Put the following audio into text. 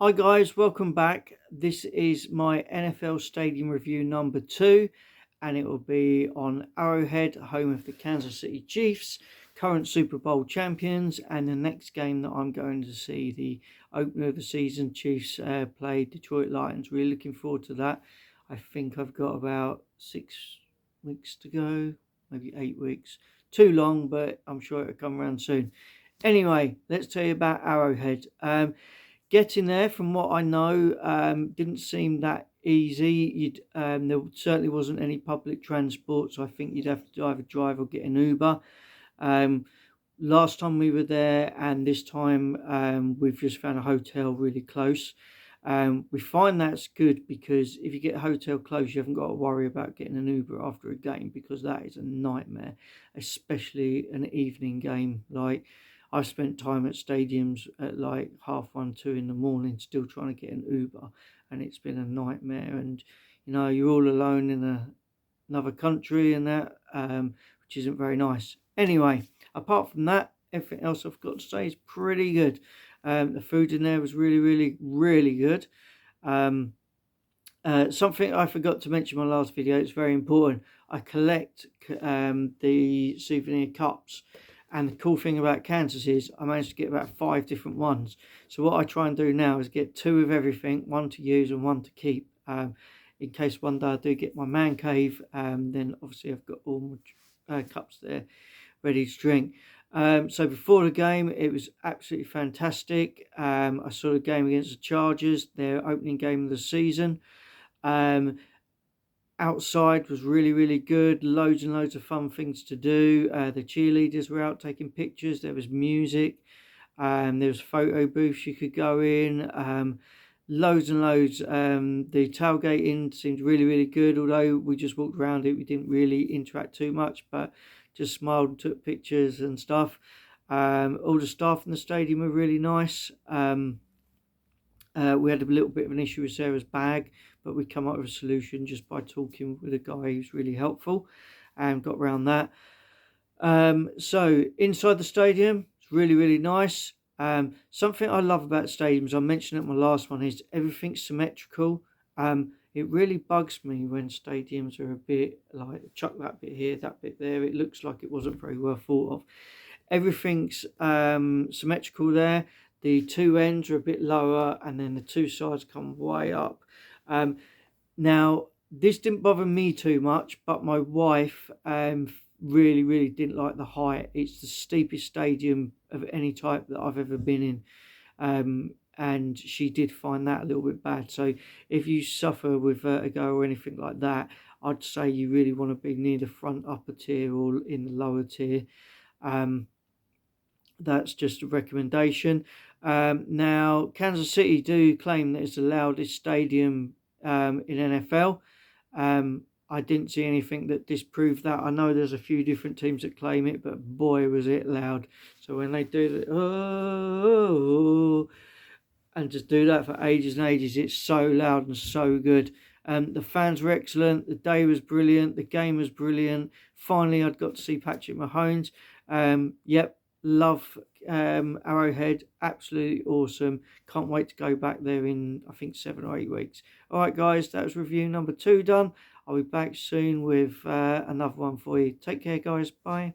Hi guys, welcome back. This is my NFL Stadium review number 2, and it will be on Arrowhead, home of the Kansas City Chiefs, current Super Bowl champions, and the next game that I'm going to see, the opener of the season, Chiefs play Detroit Lions. Really looking forward to that. I think I've got about 6 weeks to go, maybe 8 weeks. Too long, but I'm sure it'll come around soon. Anyway, let's tell you about Arrowhead. Getting there, from what I know, didn't seem that easy. There certainly wasn't any public transport, so I think you'd have to either drive or get an Uber. Um, Last time we were there, and this time we've just found a hotel really close. We find that's good because if you get a hotel close, you haven't got to worry about getting an Uber after a game, because that is a nightmare, especially an evening game. Like, I've spent time at stadiums at like 1:30, 2 in the morning still trying to get an Uber, and it's been a nightmare. And you're all alone in another country and that, which isn't very nice. Anyway, apart from that, everything else I've got to say is pretty good. The food in there was really, really, really good. Something I forgot to mention in my last video, it's very important. I collect the souvenir cups. And the cool thing about Kansas is I managed to get about 5 different ones. So what I try and do now is get 2 of everything, 1 to use and 1 to keep. In case one day I do get my man cave, then obviously I've got all my cups there ready to drink. So before the game, it was absolutely fantastic. I saw the game against the Chargers, their opening game of the season. Outside was really, really good. Loads and loads of fun things to do. The cheerleaders were out taking pictures. There was music. There was photo booths you could go in. Loads and loads. The tailgating seemed really, really good. Although we just walked around it, we didn't really interact too much, but just smiled and took pictures and stuff. All the staff in the stadium were really nice. We had a little bit of an issue with Sarah's bag, but we come up with a solution just by talking with a guy who's really helpful, and got around that. So inside the stadium, it's really, really nice. Something I love about stadiums, I mentioned it in my last one, is everything's symmetrical. It really bugs me when stadiums are a bit like chuck that bit here, that bit there. It looks like it wasn't very well thought of. Everything's symmetrical there. The 2 ends are a bit lower, and then the 2 sides come way up. Now, this didn't bother me too much, but my wife really, really didn't like the height. It's the steepest stadium of any type that I've ever been in. And she did find that a little bit bad. So if you suffer with vertigo or anything like that, I'd say you really want to be near the front upper tier or in the lower tier. That's just a recommendation. Now, Kansas City do claim that it's the loudest stadium in NFL. I didn't see anything that disproved that. I know there's a few different teams that claim it, but boy, was it loud. So when they do the and just do that for ages and ages, it's so loud and so good. The fans were excellent. The day was brilliant. The game was brilliant. Finally, I'd got to see Patrick Mahomes. Yep. Love Arrowhead, absolutely awesome. Can't wait to go back there in, I think, 7 or 8 weeks. All right, guys, that was review number 2 done. I'll be back soon with another one for you. Take care, guys. Bye.